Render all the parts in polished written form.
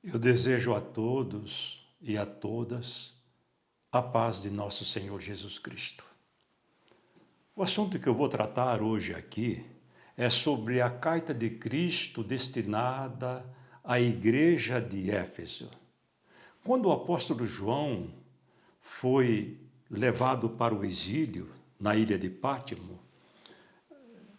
Eu desejo a todos e a todas a paz de nosso Senhor Jesus Cristo. O assunto que eu vou tratar hoje aqui é sobre a carta de Cristo destinada à igreja de Éfeso. Quando o apóstolo João foi levado para o exílio na ilha de Pátimo,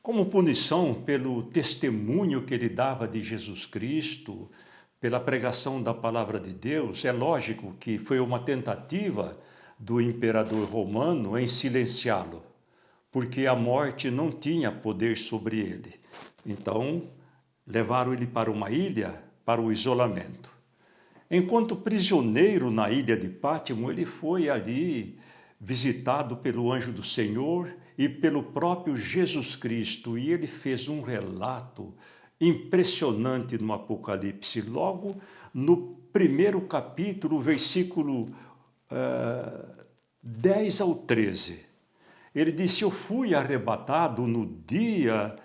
como punição pelo testemunho que ele dava de Jesus Cristo, pela pregação da palavra de Deus, é lógico que foi uma tentativa do imperador romano em silenciá-lo, porque a morte não tinha poder sobre ele. Então, levaram ele para uma ilha, para o isolamento. Enquanto prisioneiro na ilha de Pátimo, ele foi ali visitado pelo anjo do Senhor e pelo próprio Jesus Cristo, e ele fez um relato impressionante no Apocalipse, logo no primeiro capítulo, versículo 10 ao 13. Ele disse: eu fui arrebatado no dia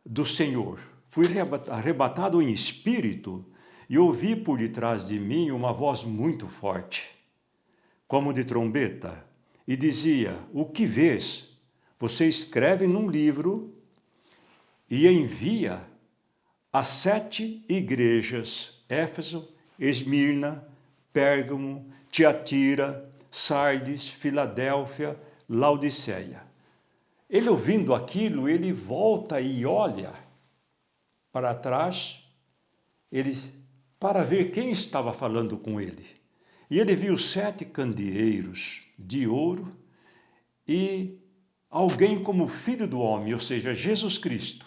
do Senhor, fui arrebatado em espírito, e ouvi por detrás de mim uma voz muito forte, como de trombeta, e dizia: o que vês? Você escreve num livro e envia as 7 igrejas: Éfeso, Esmirna, Pérgamo, Tiatira, Sardes, Filadélfia, Laodiceia. Ele, ouvindo aquilo, ele volta e olha para trás, para ver quem estava falando com ele. E ele viu 7 candeeiros de ouro e alguém como filho do homem, ou seja, Jesus Cristo,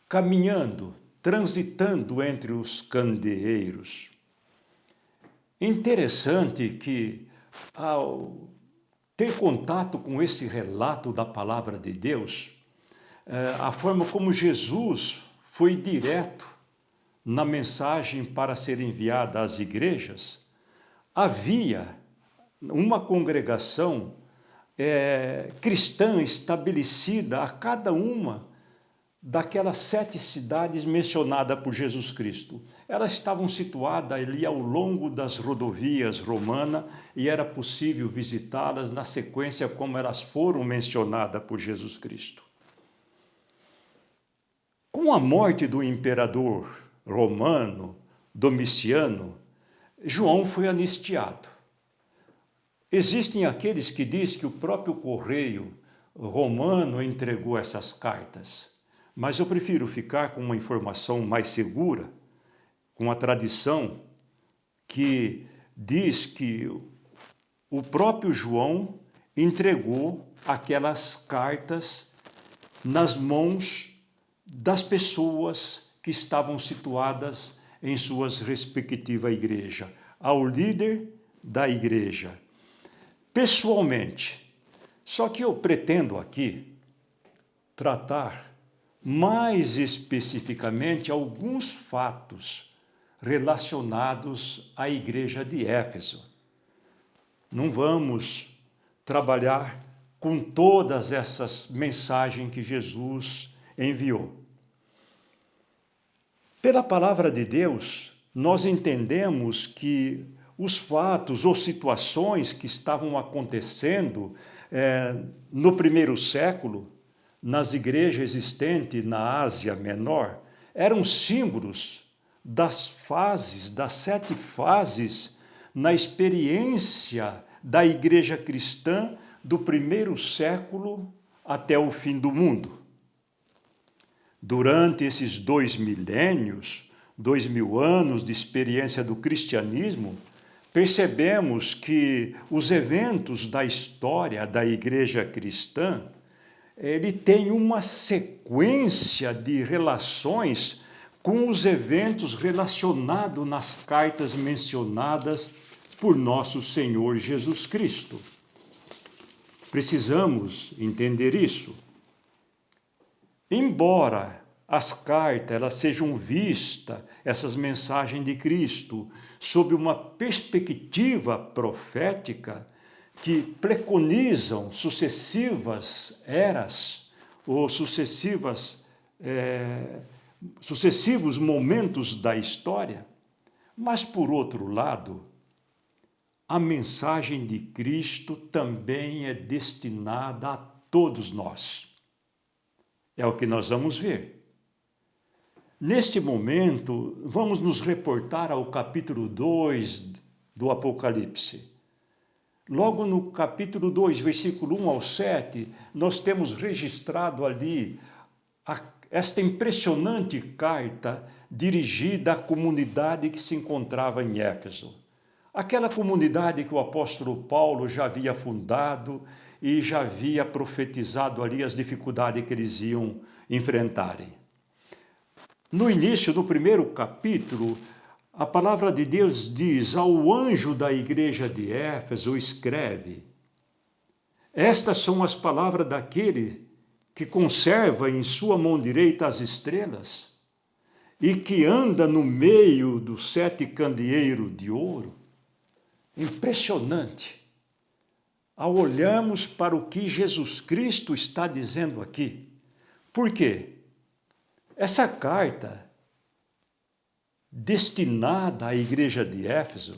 caminhando, transitando entre os candeeiros. Interessante que, ao ter contato com esse relato da palavra de Deus, a forma como Jesus foi direto na mensagem para ser enviada às igrejas, havia uma congregação cristã estabelecida a cada uma daquelas 7 cidades mencionadas por Jesus Cristo. Elas estavam situadas ali ao longo das rodovias romanas e era possível visitá-las na sequência como elas foram mencionadas por Jesus Cristo. Com a morte do imperador romano Domiciano, João foi anistiado. Existem aqueles que dizem que o próprio correio romano entregou essas cartas, mas eu prefiro ficar com uma informação mais segura, com a tradição que diz que o próprio João entregou aquelas cartas nas mãos das pessoas que estavam situadas em suas respectivas igrejas, ao líder da igreja, pessoalmente. Só que eu pretendo aqui tratar mais especificamente alguns fatos relacionados à igreja de Éfeso. Não vamos trabalhar com todas essas mensagens que Jesus enviou. Pela palavra de Deus, nós entendemos que os fatos ou situações que estavam acontecendo no primeiro século, nas igrejas existentes na Ásia Menor, eram símbolos das fases, das 7 fases na experiência da igreja cristã do primeiro século até o fim do mundo. Durante esses 2 milênios, 2000 anos de experiência do cristianismo, percebemos que os eventos da história da igreja cristã ele tem uma sequência de relações com os eventos relacionados nas cartas mencionadas por nosso Senhor Jesus Cristo. Precisamos entender isso. Embora as cartas elas sejam vistas, essas mensagens de Cristo, sob uma perspectiva profética, que preconizam sucessivas eras ou sucessivos momentos da história, Mas, por outro lado, a mensagem de Cristo também é destinada a todos nós. É o que nós vamos ver. Neste momento, vamos nos reportar ao capítulo 2 do Apocalipse. Logo no capítulo 2, versículo 1 ao 7, nós temos registrado ali esta impressionante carta dirigida à comunidade que se encontrava em Éfeso. Aquela comunidade que o apóstolo Paulo já havia fundado e já havia profetizado ali as dificuldades que eles iam enfrentarem. No início do primeiro capítulo, a palavra de Deus diz: ao anjo da igreja de Éfeso escreve: estas são as palavras daquele que conserva em sua mão direita as estrelas e que anda no meio dos 7 candeeiros de ouro. Impressionante. Ao olharmos para o que Jesus Cristo está dizendo aqui. Por quê? Essa carta, destinada à igreja de Éfeso,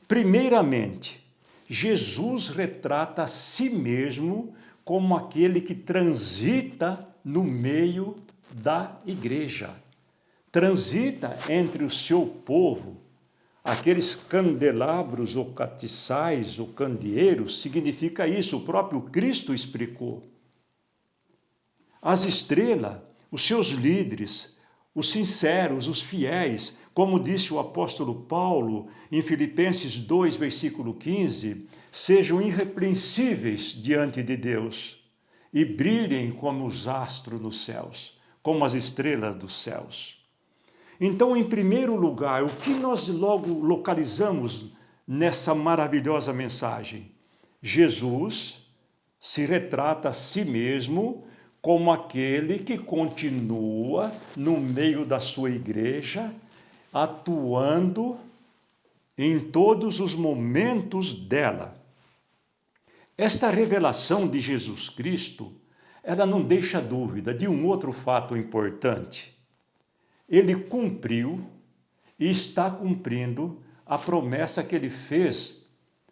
primeiramente, Jesus retrata a si mesmo como aquele que transita no meio da igreja. Transita entre o seu povo. Aqueles candelabros ou catiçais ou candeeiros, significa isso, o próprio Cristo explicou. As estrelas, os seus líderes, os sinceros, os fiéis, como disse o apóstolo Paulo em Filipenses 2, versículo 15, sejam irrepreensíveis diante de Deus e brilhem como os astros nos céus, como as estrelas dos céus. Então, em primeiro lugar, o que nós logo localizamos nessa maravilhosa mensagem? Jesus se retrata a si mesmo como aquele que continua no meio da sua igreja, atuando em todos os momentos dela. Esta revelação de Jesus Cristo, ela não deixa dúvida de um outro fato importante. Ele cumpriu e está cumprindo a promessa que ele fez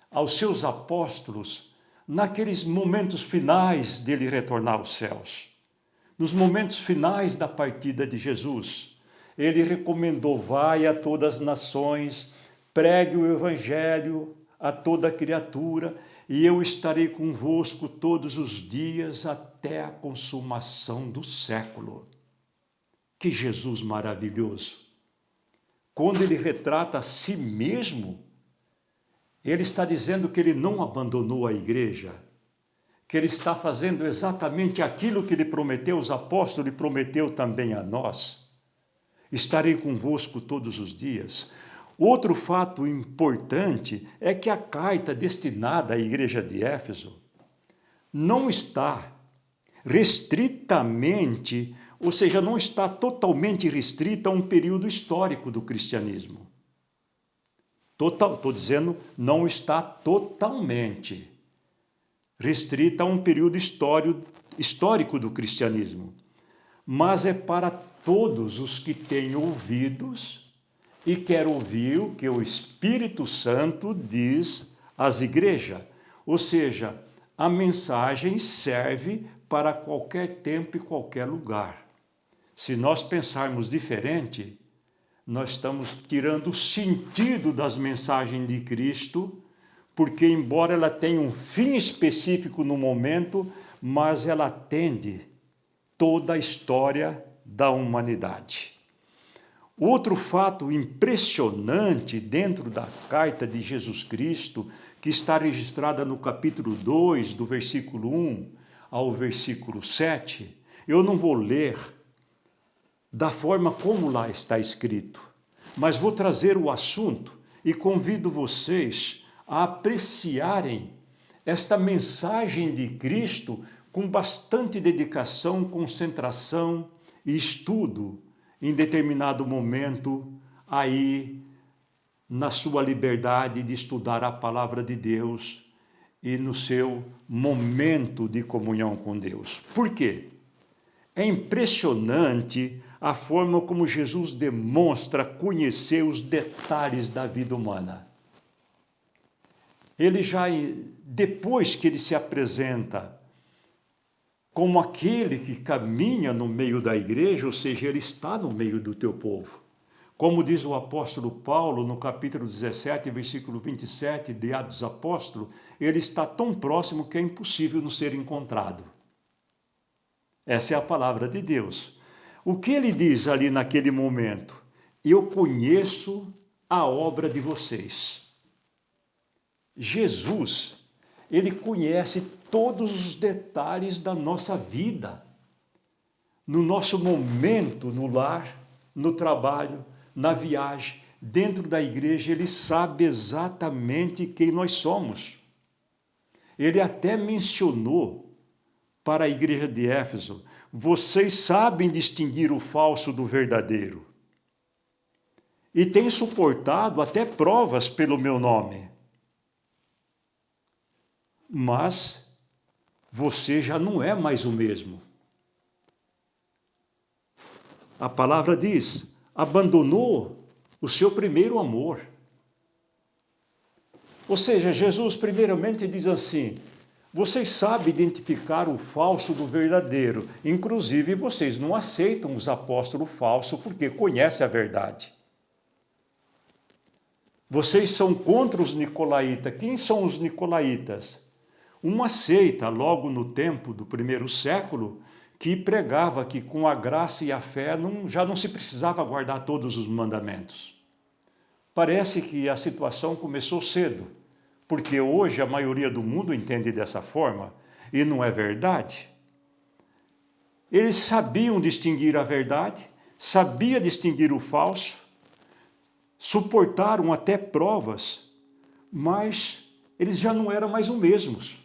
aos seus apóstolos naqueles momentos finais dele retornar aos céus. Nos momentos finais da partida de Jesus, ele recomendou: vai a todas as nações, pregue o evangelho a toda criatura, e eu estarei convosco todos os dias até a consumação do século. Que Jesus maravilhoso! Quando ele retrata a si mesmo, ele está dizendo que ele não abandonou a igreja, que ele está fazendo exatamente aquilo que ele prometeu aos apóstolos e prometeu também a nós. Estarei convosco todos os dias. Outro fato importante é que a carta destinada à igreja de Éfeso não está restritamente, ou seja, não está totalmente restrita a um período histórico do cristianismo. Estou dizendo, não está totalmente restrita a um período histórico do cristianismo, mas é para todos os que têm ouvidos e querem ouvir o que o Espírito Santo diz às igrejas. Ou seja, a mensagem serve para qualquer tempo e qualquer lugar. Se nós pensarmos diferente, nós estamos tirando o sentido das mensagens de Cristo, porque embora ela tenha um fim específico no momento, mas ela atende toda a história da humanidade. Outro fato impressionante dentro da carta de Jesus Cristo, que está registrada no capítulo 2, do versículo 1 ao versículo 7, eu não vou ler da forma como lá está escrito, mas vou trazer o assunto e convido vocês a apreciarem esta mensagem de Cristo com bastante dedicação, concentração e estudo em determinado momento aí na sua liberdade de estudar a palavra de Deus e no seu momento de comunhão com Deus. Por quê? É impressionante a forma como Jesus demonstra conhecer os detalhes da vida humana. Ele já, depois que ele se apresenta como aquele que caminha no meio da igreja, ou seja, ele está no meio do teu povo. Como diz o apóstolo Paulo no capítulo 17, versículo 27 de Atos dos Apóstolos, ele está tão próximo que é impossível não ser encontrado. Essa é a palavra de Deus. O que ele diz ali naquele momento? Eu conheço a obra de vocês. Jesus, ele conhece todos os detalhes da nossa vida. No nosso momento, no lar, no trabalho, na viagem, dentro da igreja, ele sabe exatamente quem nós somos. Ele até mencionou para a igreja de Éfeso: vocês sabem distinguir o falso do verdadeiro. E têm suportado até provas pelo meu nome. Mas você já não é mais o mesmo. A palavra diz: abandonou o seu primeiro amor. Ou seja, Jesus primeiramente diz assim: vocês sabem identificar o falso do verdadeiro. Inclusive, vocês não aceitam os apóstolos falsos porque conhecem a verdade. Vocês são contra os nicolaítas. Quem são os nicolaítas? Uma seita, logo no tempo do primeiro século, que pregava que com a graça e a fé já não se precisava guardar todos os mandamentos. Parece que a situação começou cedo, porque hoje a maioria do mundo entende dessa forma, e não é verdade. Eles sabiam distinguir a verdade, sabiam distinguir o falso, suportaram até provas, mas eles já não eram mais os mesmos.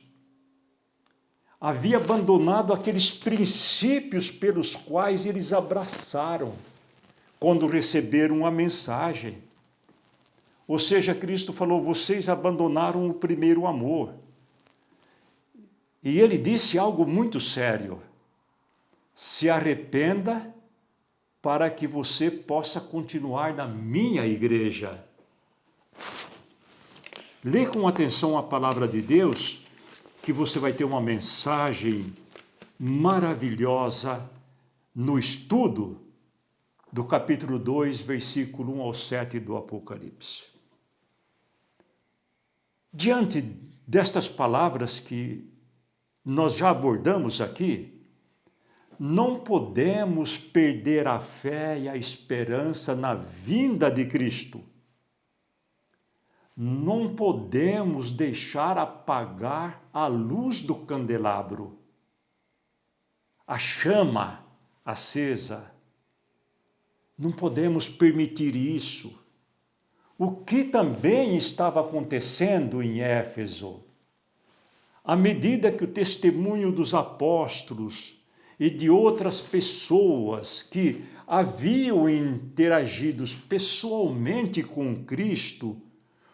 Havia abandonado aqueles princípios pelos quais eles abraçaram quando receberam a mensagem. Ou seja, Cristo falou: vocês abandonaram o primeiro amor. E ele disse algo muito sério: se arrependa para que você possa continuar na minha igreja. Lê com atenção a palavra de Deus, que você vai ter uma mensagem maravilhosa no estudo do capítulo 2, versículo 1 ao 7 do Apocalipse. Diante destas palavras que nós já abordamos aqui, não podemos perder a fé e a esperança na vinda de Cristo. Não podemos deixar apagar a luz do candelabro, a chama acesa. Não podemos permitir isso. O que também estava acontecendo em Éfeso, à medida que o testemunho dos apóstolos e de outras pessoas que haviam interagido pessoalmente com Cristo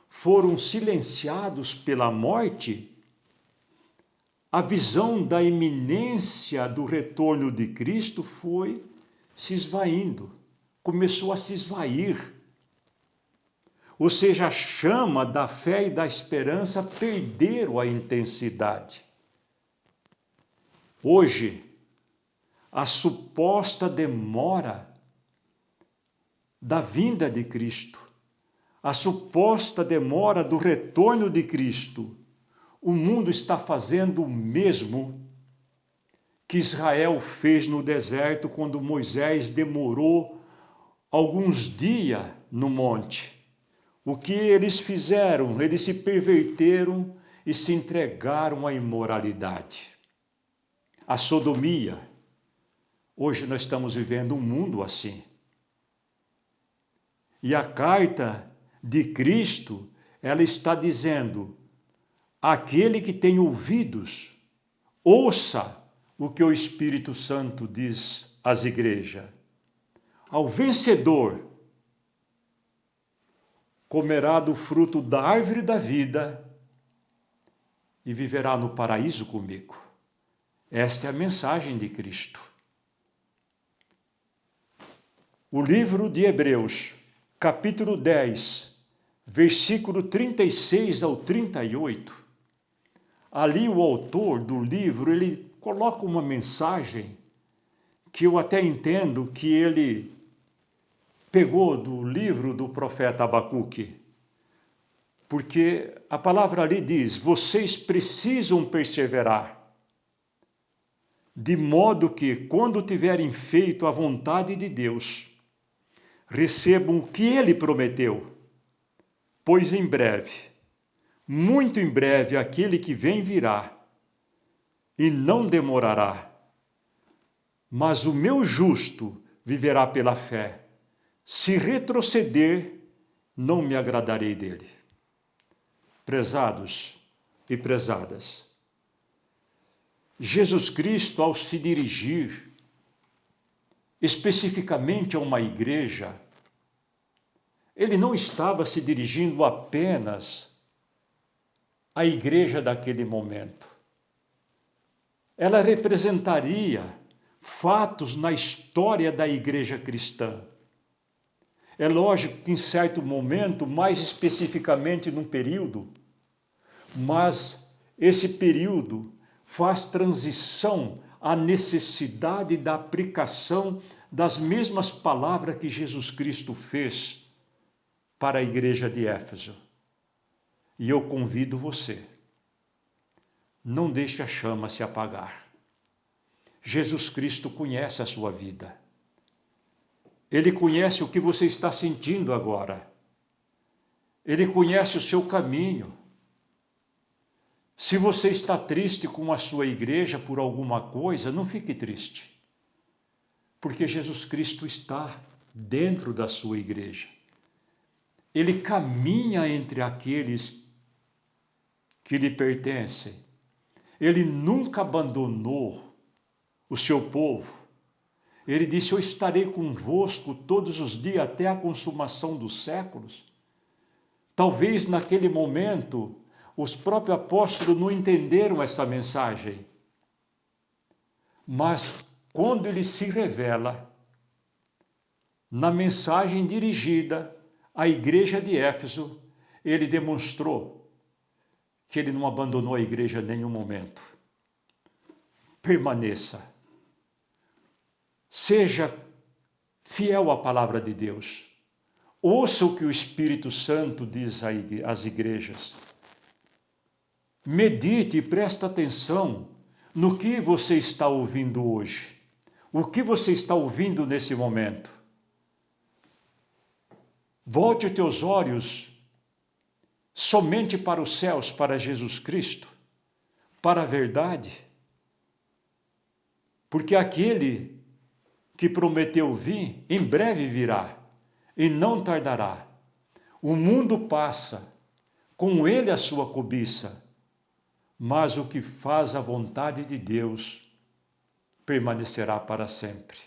foram silenciados pela morte, a visão da iminência do retorno de Cristo foi se esvaindo, começou a se esvair. Ou seja, a chama da fé e da esperança perderam a intensidade. Hoje, a suposta demora da vinda de Cristo, a suposta demora do retorno de Cristo, o mundo está fazendo o mesmo que Israel fez no deserto quando Moisés demorou alguns dias no monte. O que eles fizeram? Eles se perverteram e se entregaram à imoralidade, à sodomia. Hoje nós estamos vivendo um mundo assim. E a carta de Cristo, ela está dizendo: aquele que tem ouvidos, ouça o que o Espírito Santo diz às igrejas. Ao vencedor, comerá do fruto da árvore da vida e viverá no paraíso comigo. Esta é a mensagem de Cristo. O livro de Hebreus, capítulo 10, versículo 36 ao 38, ali o autor do livro, ele coloca uma mensagem que eu até entendo que ele pegou do livro do profeta Abacuque, porque a palavra ali diz: vocês precisam perseverar, de modo que, quando tiverem feito a vontade de Deus, recebam o que ele prometeu, pois em breve, muito em breve, aquele que vem virá, e não demorará. Mas o meu justo viverá pela fé. Se retroceder, não me agradarei dele. Prezados e prezadas, Jesus Cristo, ao se dirigir especificamente a uma igreja, ele não estava se dirigindo apenas à igreja daquele momento. Ela representaria fatos na história da igreja cristã. É lógico que em certo momento, mais especificamente num período, mas esse período faz transição à necessidade da aplicação das mesmas palavras que Jesus Cristo fez para a igreja de Éfeso. E eu convido você, não deixe a chama se apagar. Jesus Cristo conhece a sua vida. Ele conhece o que você está sentindo agora. Ele conhece o seu caminho. Se você está triste com a sua igreja por alguma coisa, não fique triste, porque Jesus Cristo está dentro da sua igreja. Ele caminha entre aqueles que lhe pertencem. Ele nunca abandonou o seu povo. Ele disse: eu estarei convosco todos os dias até a consumação dos séculos. Talvez naquele momento os próprios apóstolos não entenderam essa mensagem. Mas quando ele se revela na mensagem dirigida à igreja de Éfeso, ele demonstrou que ele não abandonou a igreja em nenhum momento. Permaneça. Seja fiel à palavra de Deus. Ouça o que o Espírito Santo diz às igrejas. Medite e preste atenção no que você está ouvindo hoje. O que você está ouvindo nesse momento. Volte os teus olhos somente para os céus, para Jesus Cristo, para a verdade. Porque aquele que prometeu vir, em breve virá, e não tardará. O mundo passa, com ele a sua cobiça, mas o que faz a vontade de Deus permanecerá para sempre.